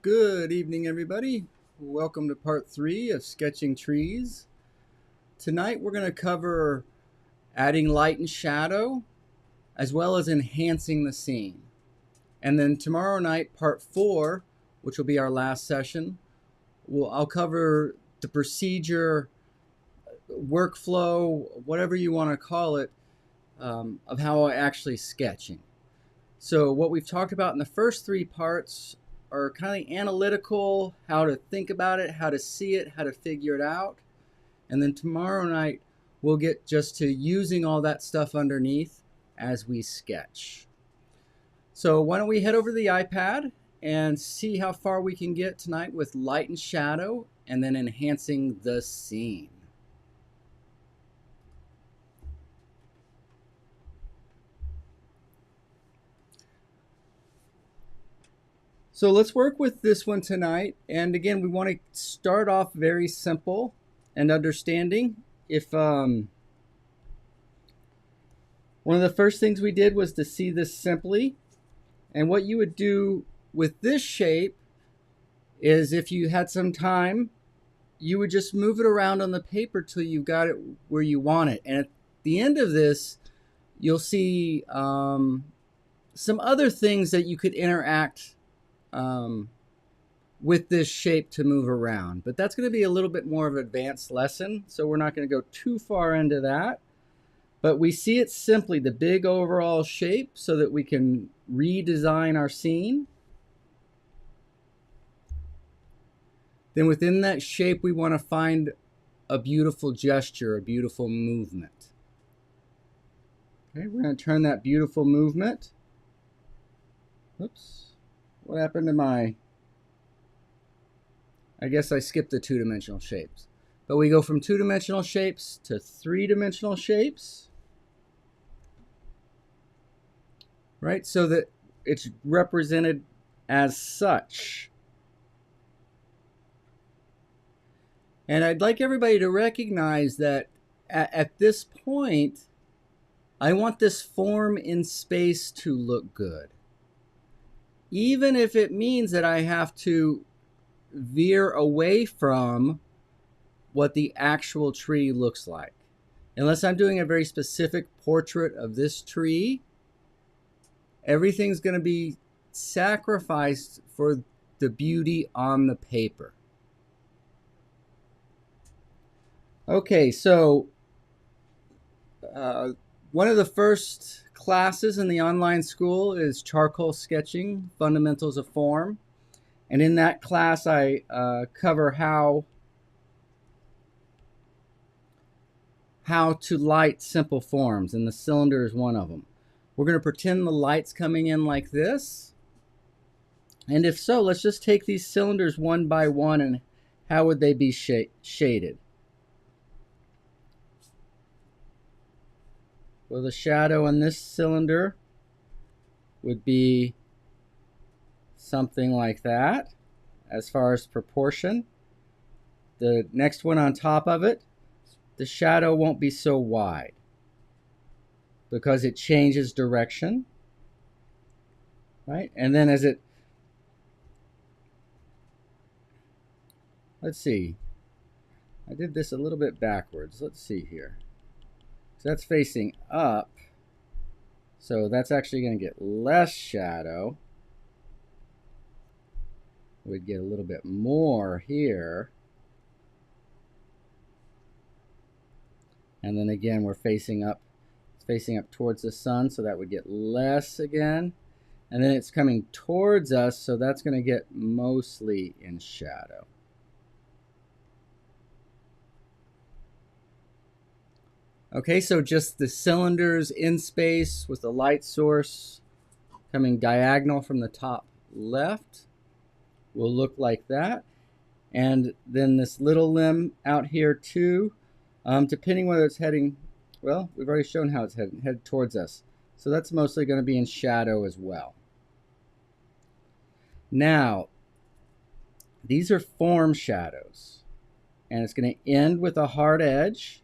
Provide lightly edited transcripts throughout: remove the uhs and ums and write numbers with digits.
Good evening, everybody. Welcome to part 3 of Sketching Trees. Tonight we're going to cover adding light and shadow, as well as enhancing the scene. And then tomorrow night, part 4, which will be our last session, I'll cover the procedure, workflow, whatever you want to call it, of how I actually sketching. So what we've talked about in the first 3 parts are kind of analytical, how to think about it, how to see it, how to figure it out. And then tomorrow night, we'll get just to using all that stuff underneath as we sketch. So why don't we head over to the iPad and see how far we can get tonight with light and shadow and then enhancing the scene. So let's work with this one tonight. And again, we want to start off very simple and understanding. If one of the first things we did was to see this simply. And what you would do with this shape is, if you had some time, you would just move it around on the paper till you got it where you want it. And at the end of this, you'll see some other things that you could interact with this shape to move around. But that's going to be a little bit more of an advanced lesson, so we're not going to go too far into that. But we see it simply, the big overall shape, so that we can redesign our scene. Then within that shape, we want to find a beautiful gesture, a beautiful movement. Okay, we're going to turn that beautiful movement. Oops. What happened to my... I guess I skipped the 2-dimensional shapes. But we go from 2-dimensional shapes to 3-dimensional shapes. Right? So that it's represented as such. And I'd like everybody to recognize that at this point, I want this form in space to look good. Even if it means that I have to veer away from what the actual tree looks like. Unless I'm doing a very specific portrait of this tree, everything's going to be sacrificed for the beauty on the paper. Okay, so one of the first classes in the online school is charcoal sketching, fundamentals of form. And in that class, I cover how to light simple forms, and the cylinder is one of them. We're going to pretend the light's coming in like this. And if so, let's just take these cylinders one by one, and how would they be shaded? Well, the shadow on this cylinder would be something like that as far as proportion. The next one on top of it, the shadow won't be so wide because it changes direction, right? And then as it, let's see, I did this a little bit backwards. Let's see here. So that's facing up, so that's actually going to get less shadow. We'd get a little bit more here. And then again, we're facing up towards the sun, so that would get less again. And then it's coming towards us, so that's going to get mostly in shadow. Okay, so just the cylinders in space with the light source coming diagonal from the top left will look like that. And then this little limb out here too, depending whether it's heading, well, we've already shown how it's headed towards us. So that's mostly going to be in shadow as well. Now, these are form shadows. And it's going to end with a hard edge.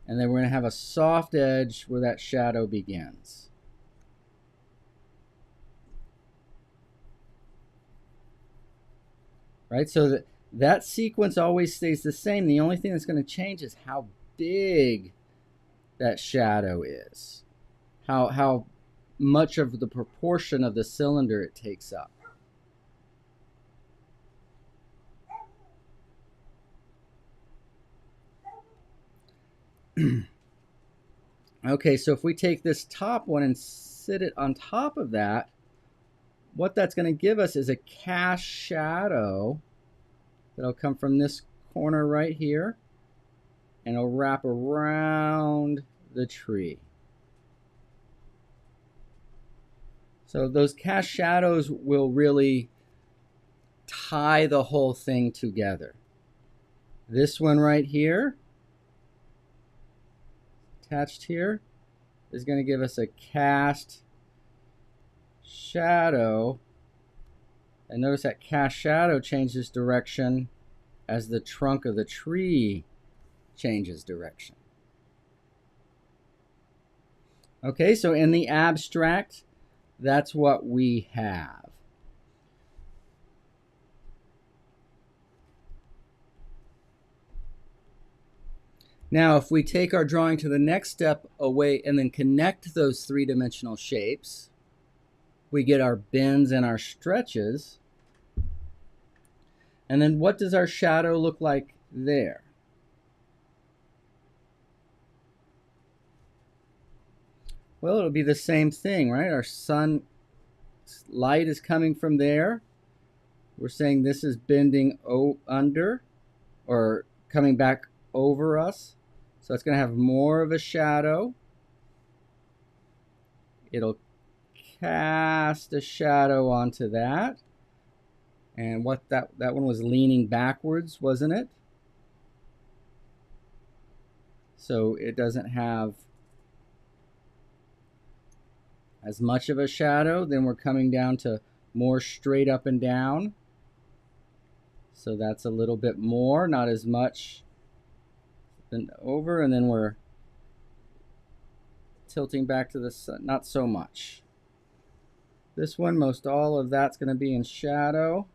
And then we're going to have a soft edge where that shadow begins. right? So that sequence always stays the same. The only thing that's going to change is how big that shadow is, how much of the proportion of the cylinder it takes up. Okay, so if we take this top one and sit it on top of that, what that's going to give us is a cast shadow that'll come from this corner right here, and it'll wrap around the tree. So those cast shadows will really tie the whole thing together. This one right here, attached here, is going to give us a cast shadow. And notice that cast shadow changes direction as the trunk of the tree changes direction. Okay, so in the abstract, that's what we have. Now, if we take our drawing to the next step away and then connect those three-dimensional shapes, we get our bends and our stretches. And then what does our shadow look like there? Well, it'll be the same thing, right? Our sun light is coming from there. We're saying this is bending under or coming back over us. So it's going to have more of a shadow. It'll cast a shadow onto that. And what that one was leaning backwards, wasn't it? So it doesn't have as much of a shadow. Then we're coming down to more straight up and down. So that's a little bit more, not as much. Then over, and then we're tilting back to the sun, not so much. This one, most all of that's going to be in shadow.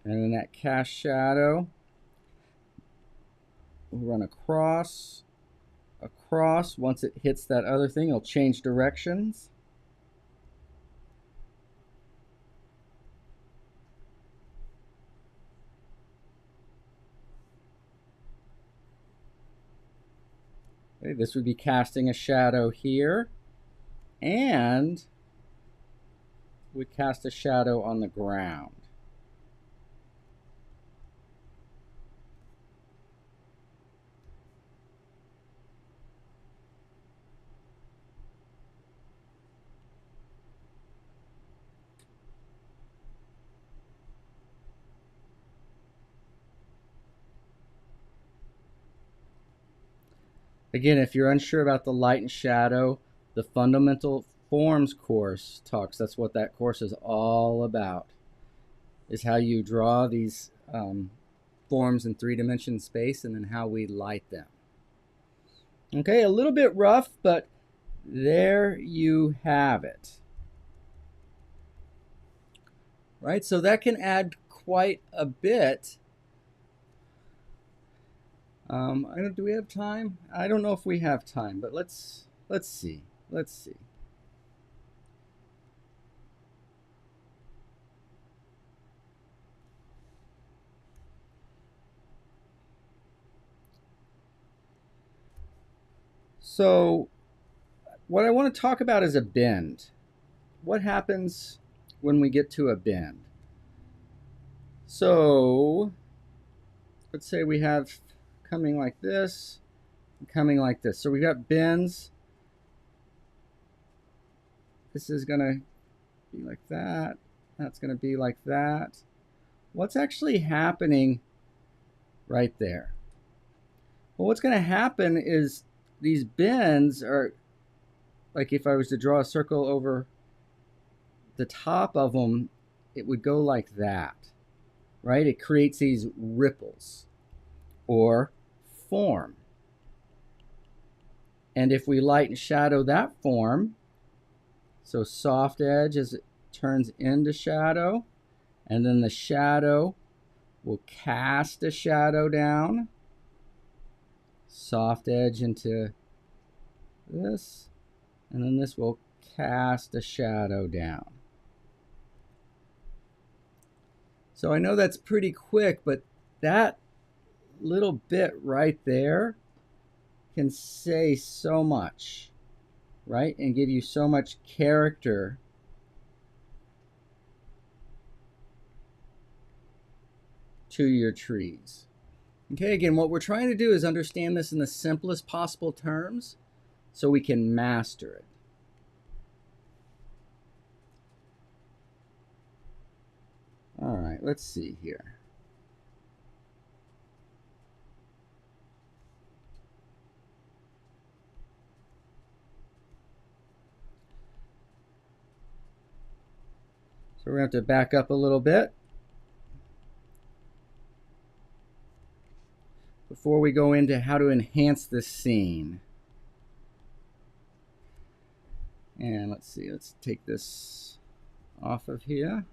And then that cast shadow, we'll run across. Once it hits that other thing, it'll change directions. Okay, this would be casting a shadow here, and we cast a shadow on the ground. Again, if you're unsure about the light and shadow, the Fundamental Forms course talks. That's what that course is all about, is how you draw these forms in three-dimension space and then how we light them. Okay, a little bit rough, but there you have it. Right, so that can add quite a bit. Do we have time? I don't know if we have time, but let's see. So what I want to talk about is a bend. What happens when we get to a bend? So let's say we have coming like this, coming like this. So we got bends. This is going to be like that. That's going to be like that. What's actually happening right there? Well, what's going to happen is these bends are, like if I was to draw a circle over the top of them, it would go like that, right? It creates these ripples or form. And if we light and shadow that form, so soft edge as it turns into shadow, And then the shadow will cast a shadow down. Soft edge into this. And then this will cast a shadow down. So I know that's pretty quick, but that little bit right there can say so much, right? And give you so much character to your trees. Okay, again, what we're trying to do is understand this in the simplest possible terms so we can master it. All right, let's see here. So we're going to have to back up a little bit before we go into how to enhance this scene. And let's see, let's take this off of here.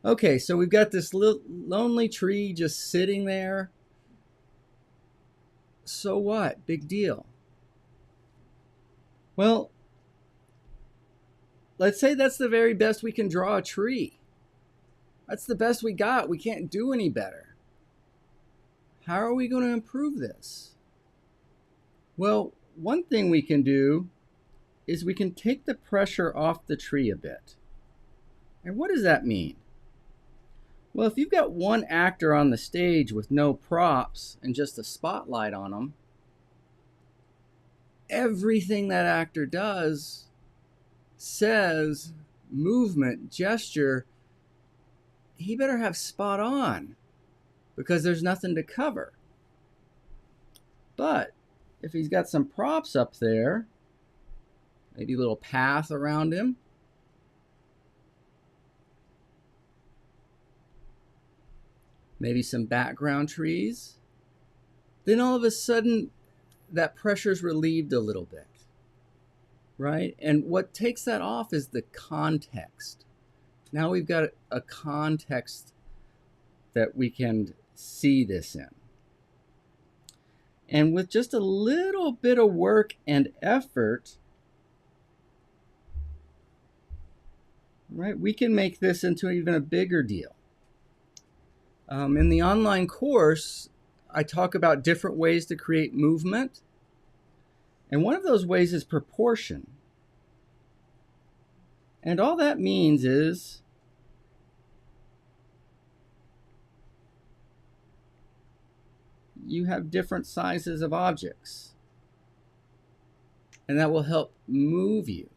Okay, so we've got this little lonely tree just sitting there. So what? Big deal. Well, let's say that's the very best we can draw a tree. That's the best we got. We can't do any better. How are we going to improve this? Well, one thing we can do is we can take the pressure off the tree a bit. And what does that mean? Well, if you've got one actor on the stage with no props and just a spotlight on them, everything that actor does, says, movement, gesture, he better have spot on because there's nothing to cover. But if he's got some props up there, maybe a little path around him, maybe some background trees, then all of a sudden that pressure's relieved a little bit, right? And what takes that off is the context. Now we've got a context that we can see this in. And with just a little bit of work and effort, right, we can make this into even a bigger deal. In the online course, I talk about different ways to create movement. And one of those ways is proportion. And all that means is you have different sizes of objects. And that will help move you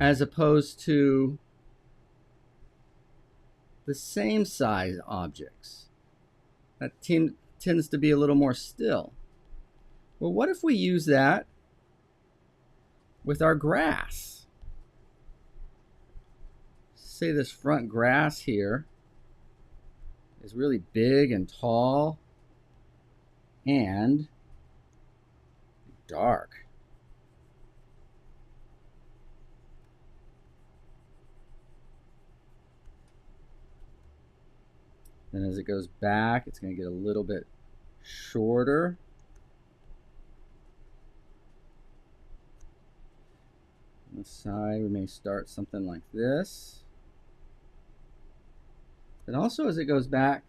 as opposed to the same size objects. That tends to be a little more still. Well, what if we use that with our grass? Say this front grass here is really big and tall and dark. Then as it goes back, it's going to get a little bit shorter. On the side, we may start something like this. But also as it goes back,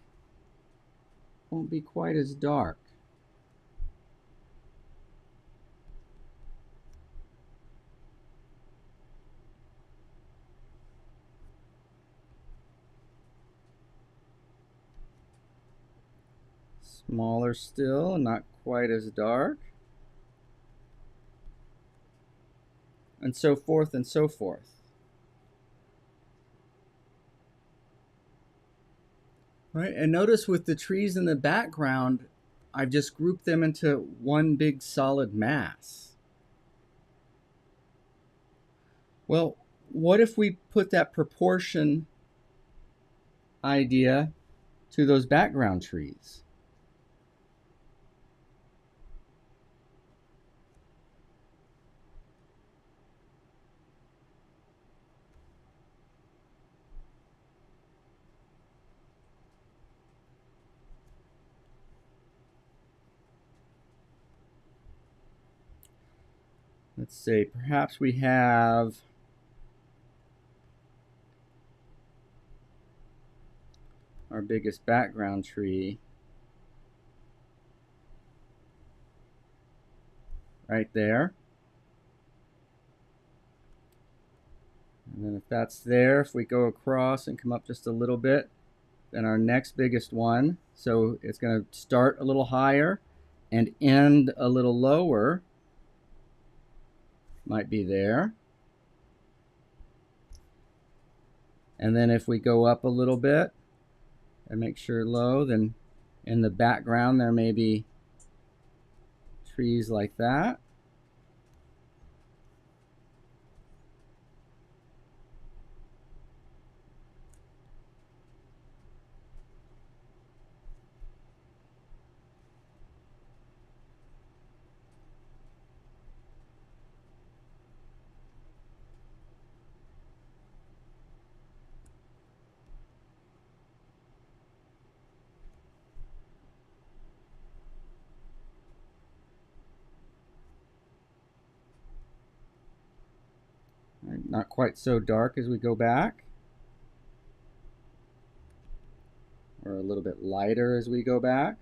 it won't be quite as dark. Smaller still, not quite as dark. And so forth and so forth. Right, and notice with the trees in the background, I've just grouped them into one big solid mass. Well, what if we put that proportion idea to those background trees? let's say perhaps we have our biggest background tree right there. And then if that's there, if we go across and come up just a little bit, then our next biggest one, so it's going to start a little higher and end a little lower, might be there. And then if we go up a little bit and make sure low, then in the background there may be trees like that. Not quite so dark as we go back, or a little bit lighter as we go back.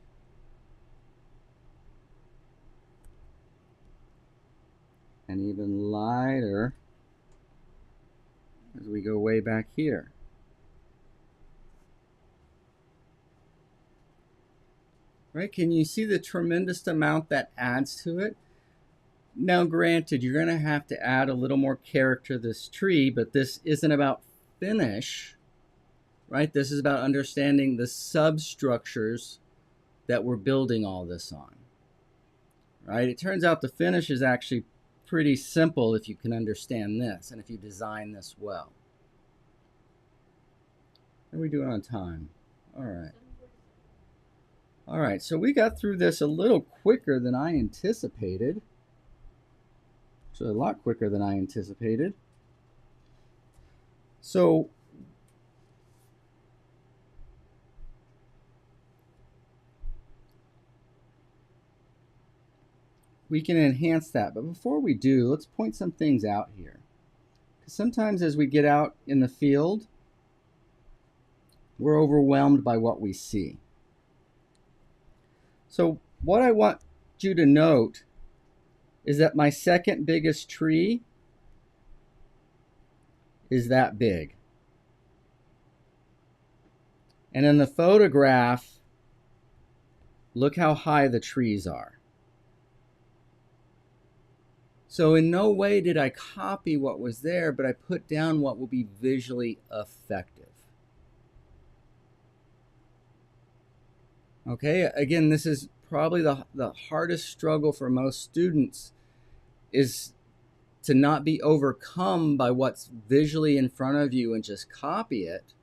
And even lighter as we go way back here. Right? Can you see the tremendous amount that adds to it? Now, granted, you're going to have to add a little more character to this tree, but this isn't about finish, right? This is about understanding the substructures that we're building all this on, right? It turns out the finish is actually pretty simple if you can understand this and if you design this well. How are we doing on time? All right. All right, so we got through this a little quicker than I anticipated. So a lot quicker than I anticipated. So we can enhance that. But before we do, let's point some things out here. Because sometimes as we get out in the field, we're overwhelmed by what we see. So what I want you to note is that my second biggest tree is that big. And in the photograph, look how high the trees are. So in no way did I copy what was there, but I put down what will be visually effective. Okay, again, this is probably the hardest struggle for most students, is to not be overcome by what's visually in front of you and just copy it,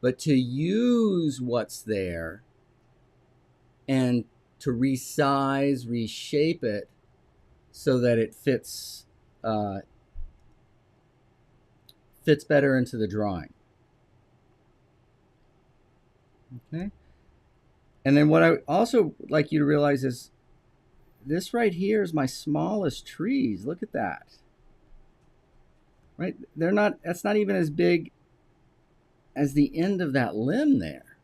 but to use what's there and to resize, reshape it so that it fits better into the drawing. Okay. And then what I also like you to realize is this right here is my smallest trees. Look at that. Right? That's not even as big as the end of that limb there.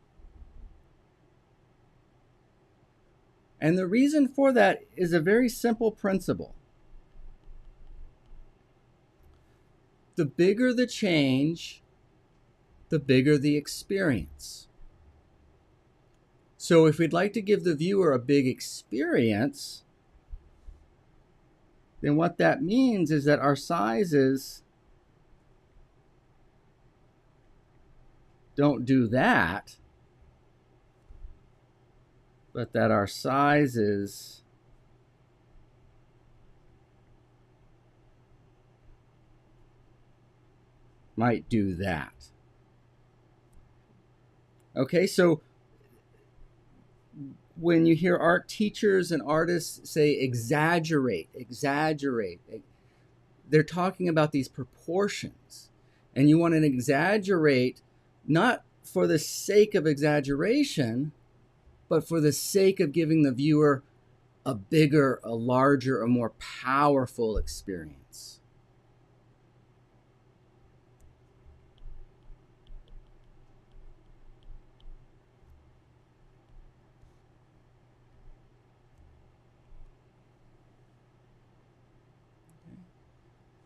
And the reason for that is a very simple principle. The bigger the change, the bigger the experience. So if we'd like to give the viewer a big experience, then what that means is that our sizes don't do that, but that our sizes might do that. Okay, so when you hear art teachers and artists say exaggerate, they're talking about these proportions. And you want to exaggerate not for the sake of exaggeration, but for the sake of giving the viewer a bigger, a larger, a more powerful experience.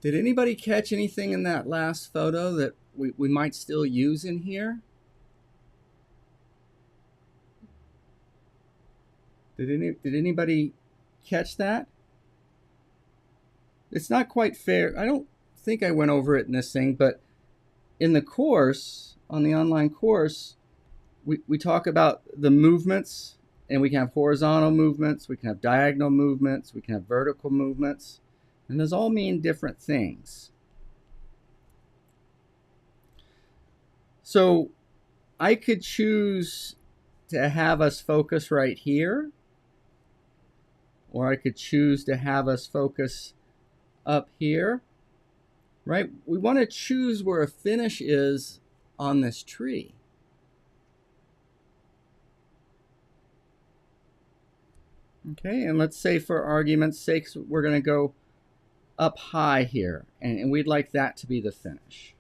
Did anybody catch anything in that last photo that we might still use in here? Did anybody catch that? It's not quite fair. I don't think I went over it in this thing, but in the course, on the online course, we talk about the movements, and we can have horizontal movements, we can have diagonal movements, we can have vertical movements, and those all mean different things. So I could choose to have us focus right here, or I could choose to have us focus up here, right? We want to choose where a finish is on this tree. Okay, and let's say for argument's sake, we're going to go up high here, and we'd like that to be the finish.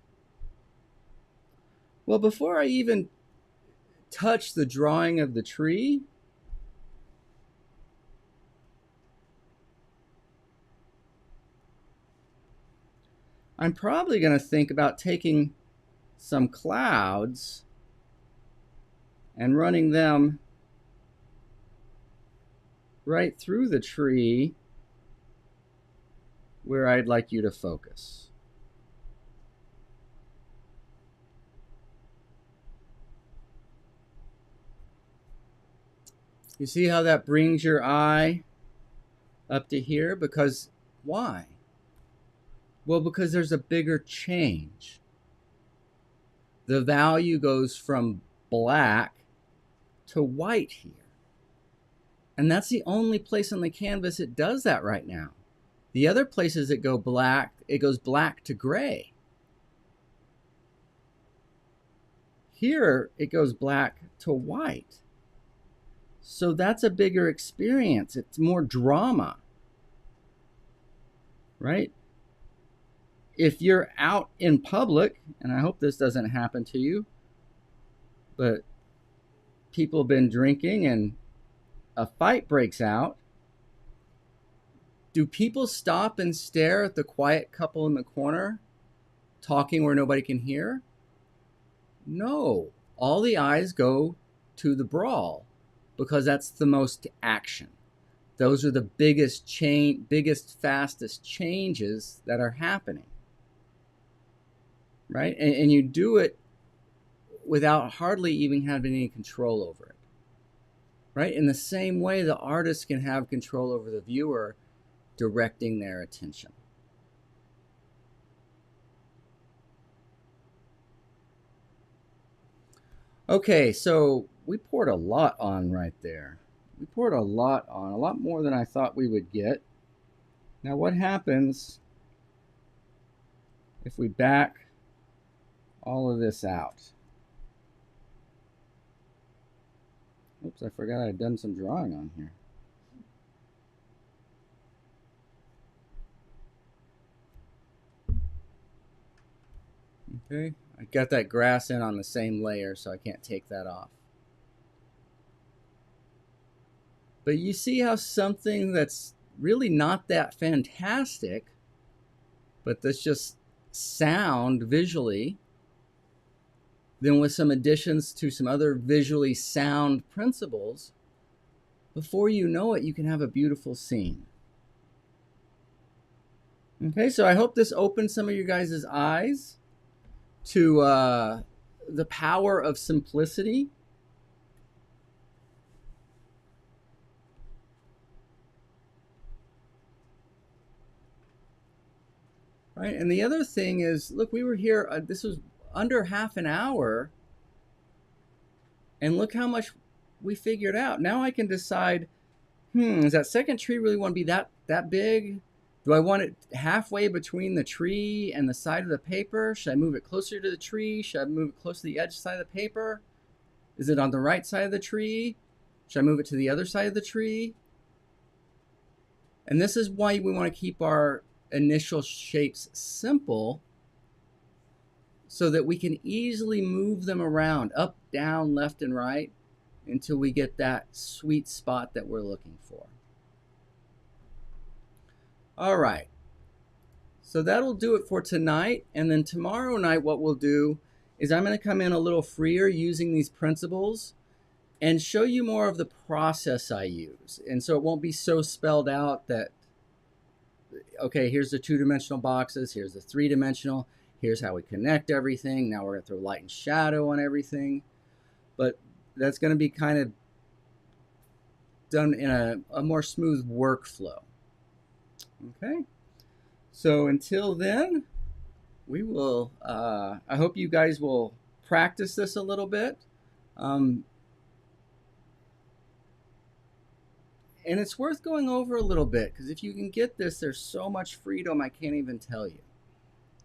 Well, before I even touch the drawing of the tree, I'm probably going to think about taking some clouds and running them right through the tree where I'd like you to focus. You see how that brings your eye up to here? Because why? Well, because there's a bigger change. The value goes from black to white here. And that's the only place on the canvas it does that right now. The other places it goes black to gray. Here, it goes black to white. So that's a bigger experience. It's more drama, right? If you're out in public, and I hope this doesn't happen to you, but people have been drinking and a fight breaks out, do people stop and stare at the quiet couple in the corner talking where nobody can hear? No. All the eyes go to the brawl because that's the most action. Those are the biggest, fastest changes that are happening. Right? And you do it without hardly even having any control over it. Right? In the same way, the artist can have control over the viewer, directing their attention. Okay, so we poured a lot on right there. We poured a lot on, a lot more than I thought we would get. Now what happens if we back all of this out? Oops, I forgot I had done some drawing on here. Okay, I got that grass in on the same layer, so I can't take that off. But you see how something that's really not that fantastic, but that's just sound visually, then with some additions to some other visually sound principles, before you know it, you can have a beautiful scene. Okay, so I hope this opens some of you guys' eyes to the power of simplicity. Right, and the other thing is, look, we were here, this was under half an hour, and look how much we figured out. Now I can decide, does that second tree really want to be that big? Do I want it halfway between the tree and the side of the paper? Should I move it closer to the tree? Should I move it close to the edge side of the paper? Is it on the right side of the tree? Should I move it to the other side of the tree? And this is why we want to keep our initial shapes simple, so that we can easily move them around, up, down, left, and right, until we get that sweet spot that we're looking for. All right, so that'll do it for tonight. And then tomorrow night, what we'll do is I'm going to come in a little freer using these principles and show you more of the process I use. And so it won't be so spelled out that, okay, here's the two-dimensional boxes, here's the three-dimensional, here's how we connect everything. Now we're going to throw light and shadow on everything. But that's going to be kind of done in a more smooth workflow. Okay? So until then, we will, I hope you guys will practice this a little bit. And it's worth going over a little bit, because if you can get this, there's so much freedom I can't even tell you.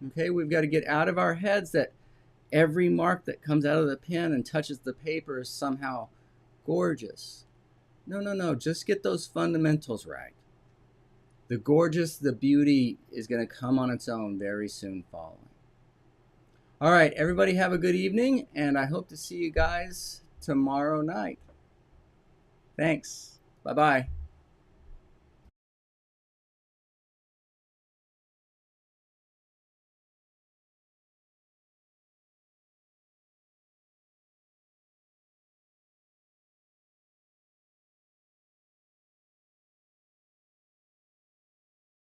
Okay, we've got to get out of our heads that every mark that comes out of the pen and touches the paper is somehow gorgeous. No, no, no, just get those fundamentals right. The gorgeous, the beauty is going to come on its own very soon following. All right, everybody have a good evening, and I hope to see you guys tomorrow night. Thanks. Bye-bye.